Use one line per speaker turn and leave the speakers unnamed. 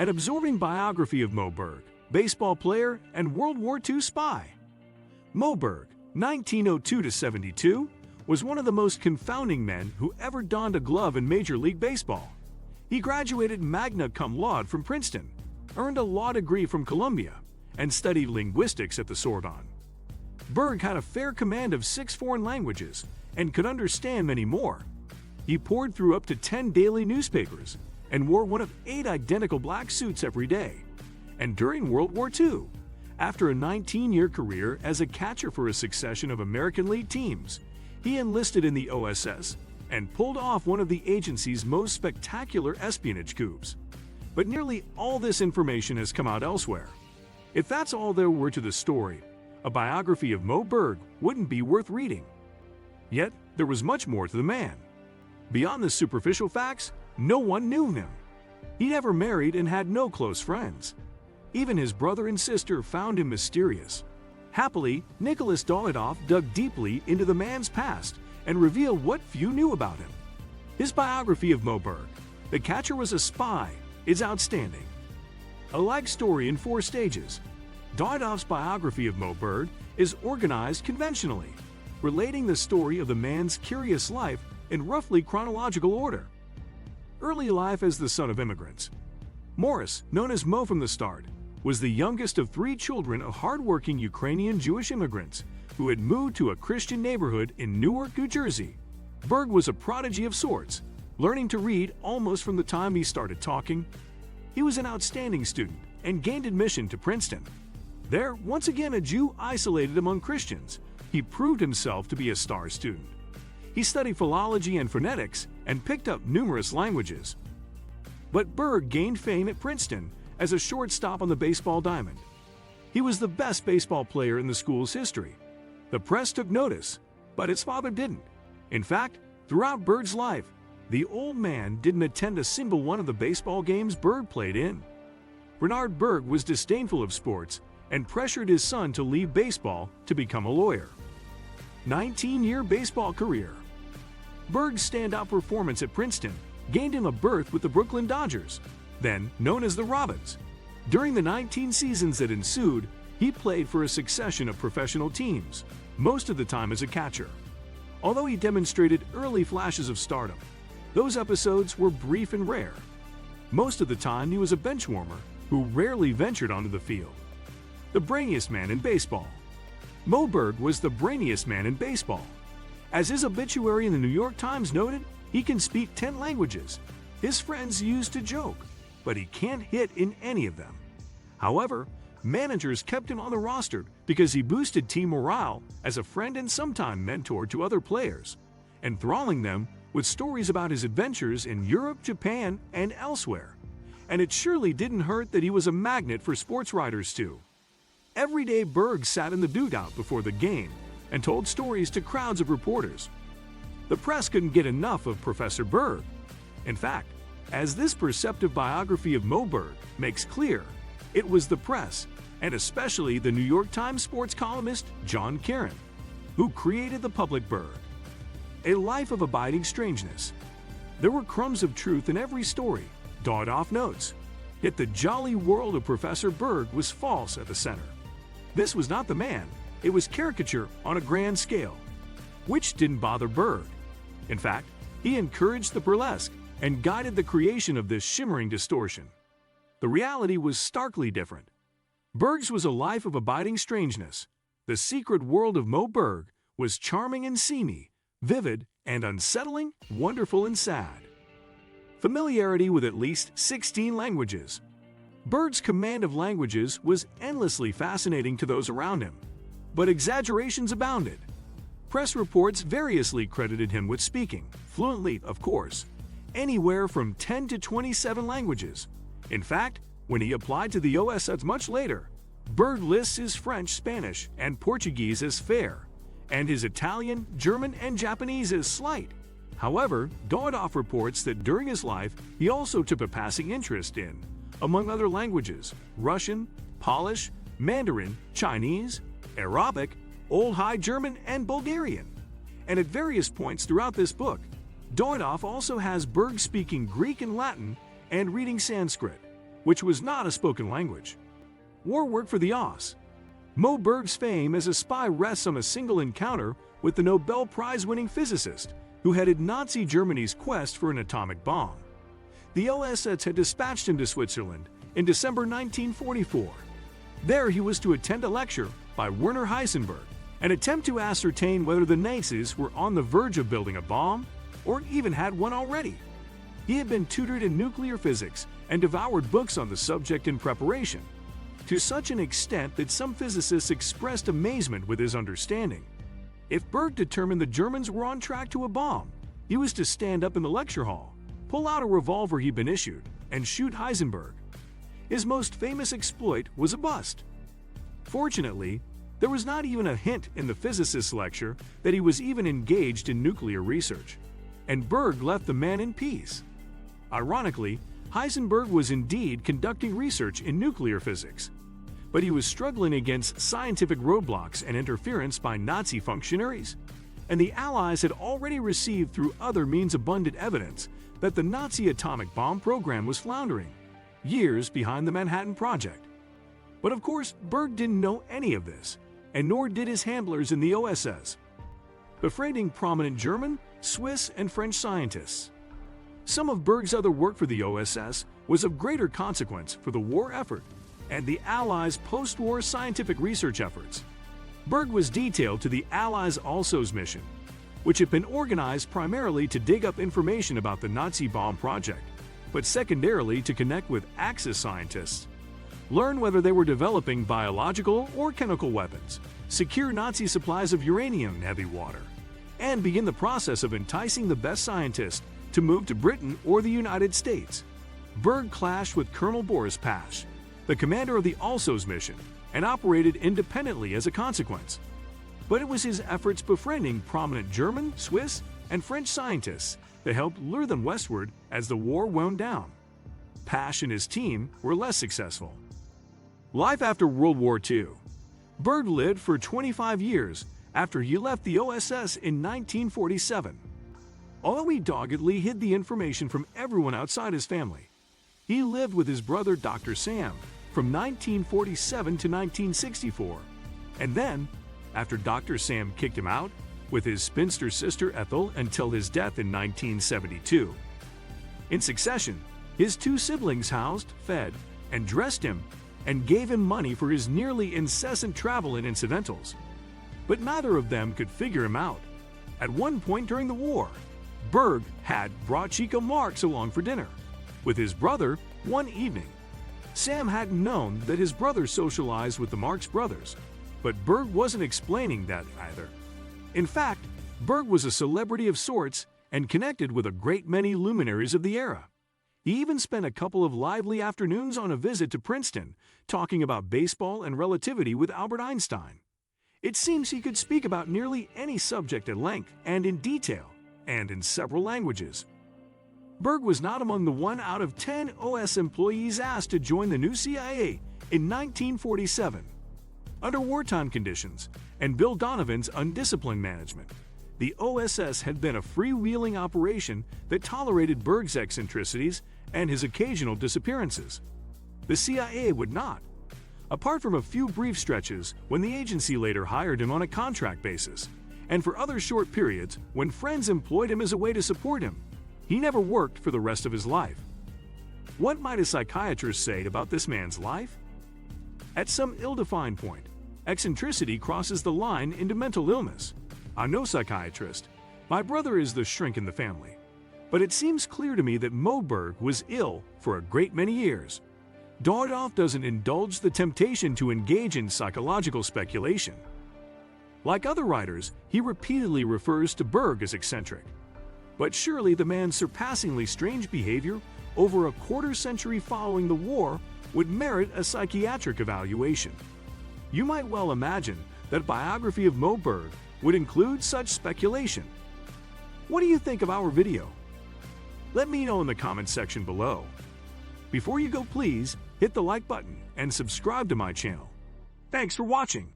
An absorbing biography of Moe Berg, baseball player and World War II spy. Moe Berg, 1902–72, was one of the most confounding men who ever donned a glove in Major League Baseball. He graduated magna cum laude from Princeton, earned a law degree from Columbia, and studied linguistics at the Sorbonne. Berg had a fair command of 6 foreign languages and could understand many more. He poured through up to 10 daily newspapers and wore one of 8 identical black suits every day. And during World War II, after a 19-year career as a catcher for a succession of American League teams, he enlisted in the OSS and pulled off one of the agency's most spectacular espionage coups. But nearly all this information has come out elsewhere. If that's all there were to the story, a biography of Moe Berg wouldn't be worth reading. Yet, there was much more to the man. Beyond the superficial facts, no one knew him. He never married and had no close friends. Even his brother and sister found him mysterious. Happily, Nicholas Dawidoff dug deeply into the man's past and revealed what few knew about him. His biography of Moe Berg, The Catcher Was a Spy, is outstanding. A like story in 4 stages. Dawidoff's biography of Moe Berg is organized conventionally, relating the story of the man's curious life in roughly chronological order. Early life as the son of immigrants. Morris, known as Moe from the start, was the youngest of 3 children of hardworking Ukrainian Jewish immigrants who had moved to a Christian neighborhood in Newark, New Jersey. Berg was a prodigy of sorts, learning to read almost from the time he started talking. He was an outstanding student and gained admission to Princeton. There, once again a Jew isolated among Christians, he proved himself to be a star student. He studied philology and phonetics and picked up numerous languages. But Berg gained fame at Princeton as a shortstop on the baseball diamond. He was the best baseball player in the school's history. The press took notice, but his father didn't. In fact, throughout Berg's life, the old man didn't attend a single one of the baseball games Berg played in. Bernard Berg was disdainful of sports and pressured his son to leave baseball to become a lawyer. 19-year baseball career. Berg's standout performance at Princeton gained him a berth with the Brooklyn Dodgers, then known as the Robins. During the 19 seasons that ensued, he played for a succession of professional teams, most of the time as a catcher. Although he demonstrated early flashes of stardom, those episodes were brief and rare. Most of the time he was a bench warmer who rarely ventured onto the field. The brainiest man in baseball. Moe Berg was the brainiest man in baseball. As his obituary in the New York Times noted, he can speak 10 languages. His friends used to joke, but he can't hit in any of them. However, managers kept him on the roster because he boosted team morale as a friend and sometime mentor to other players, enthralling them with stories about his adventures in Europe, Japan, and elsewhere. And it surely didn't hurt that he was a magnet for sports writers too. Every day Berg sat in the dugout before the game and told stories to crowds of reporters. The press couldn't get enough of Professor Berg. In fact, as this perceptive biography of Moe Berg makes clear, it was the press, and especially the New York Times sports columnist John Kieran, who created the public Berg. A life of abiding strangeness. There were crumbs of truth in every story, Dawidoff notes, yet the jolly world of Professor Berg was false at the center. This was not the man, it was caricature on a grand scale, which didn't bother Berg. In fact, he encouraged the burlesque and guided the creation of this shimmering distortion. The reality was starkly different. Berg's was a life of abiding strangeness. The secret world of Moe Berg was charming and seamy, vivid and unsettling, wonderful and sad. Familiarity with at least 16 languages. Berg's command of languages was endlessly fascinating to those around him, but exaggerations abounded. Press reports variously credited him with speaking, fluently of course, anywhere from 10 to 27 languages. In fact, when he applied to the OSS much later, Berg lists his French, Spanish, and Portuguese as fair, and his Italian, German, and Japanese as slight. However, Dawidoff reports that during his life, he also took a passing interest in, among other languages, Russian, Polish, Mandarin, Chinese, Arabic, Old High German, and Bulgarian. And at various points throughout this book, Dawidoff also has Berg speaking Greek and Latin and reading Sanskrit. which was not a spoken language. War work for the OSS. Moe Berg's fame as a spy rests on a single encounter with the Nobel Prize-winning physicist who headed Nazi Germany's quest for an atomic bomb. The OSS had dispatched him to Switzerland in December 1944. There he was to attend a lecture by Werner Heisenberg and attempt to ascertain whether the Nazis were on the verge of building a bomb or even had one already. He had been tutored in nuclear physics and devoured books on the subject in preparation, to such an extent that some physicists expressed amazement with his understanding. If Berg determined the Germans were on track to a bomb, he was to stand up in the lecture hall, pull out a revolver he'd been issued, and shoot Heisenberg. His most famous exploit was a bust. Fortunately, there was not even a hint in the physicist's lecture that he was even engaged in nuclear research, and Berg left the man in peace. Ironically, Heisenberg was indeed conducting research in nuclear physics, but he was struggling against scientific roadblocks and interference by Nazi functionaries, and the Allies had already received through other means abundant evidence that the Nazi atomic bomb program was floundering, years behind the Manhattan Project. But of course, Berg didn't know any of this, and nor did his handlers in the OSS, befriending prominent German, Swiss, and French scientists. Some of Berg's other work for the OSS was of greater consequence for the war effort and the Allies' post-war scientific research efforts. Berg was detailed to the Allies' ALSOS mission, which had been organized primarily to dig up information about the Nazi bomb project, but secondarily to connect with Axis scientists, learn whether they were developing biological or chemical weapons, secure Nazi supplies of uranium and heavy water, and begin the process of enticing the best scientists to move to Britain or the United States. Berg clashed with Colonel Boris Pash, the commander of the ALSOS mission, and operated independently as a consequence. But it was his efforts befriending prominent German, Swiss, and French scientists that helped lure them westward as the war wound down. Pash and his team were less successful. Life after World War II. Berg lived for 25 years after he left the OSS in 1947. Although he doggedly hid the information from everyone outside his family, he lived with his brother Dr. Sam from 1947 to 1964, and then, after Dr. Sam kicked him out, with his spinster sister Ethel until his death in 1972. In succession, his two siblings housed, fed, and dressed him, and gave him money for his nearly incessant travel and incidentals. But neither of them could figure him out. At one point during the war, Berg had brought Chico Marx along for dinner with his brother one evening. Sam hadn't known that his brother socialized with the Marx brothers, but Berg wasn't explaining that either. In fact, Berg was a celebrity of sorts and connected with a great many luminaries of the era. He even spent a couple of lively afternoons on a visit to Princeton, talking about baseball and relativity with Albert Einstein. It seems he could speak about nearly any subject at length and in detail, and in several languages. Berg was not among the 1 out of 10 OS employees asked to join the new CIA in 1947. Under wartime conditions and Bill Donovan's undisciplined management, the OSS had been a freewheeling operation that tolerated Berg's eccentricities and his occasional disappearances. The CIA would not, apart from a few brief stretches when the agency later hired him on a contract basis, and for other short periods when friends employed him as a way to support him. He never worked for the rest of his life. What might a psychiatrist say about this man's life? At some ill-defined point, eccentricity crosses the line into mental illness. I'm no psychiatrist. My brother is the shrink in the family. But it seems clear to me that Moe Berg was ill for a great many years. Dawidoff doesn't indulge the temptation to engage in psychological speculation. Like other writers, he repeatedly refers to Berg as eccentric. But surely the man's surpassingly strange behavior over a quarter century following the war would merit a psychiatric evaluation. You might well imagine that a biography of Moe Berg would include such speculation. What do you think of our video? Let me know in the comments section below. Before you go, please hit the like button and subscribe to my channel. Thanks for watching.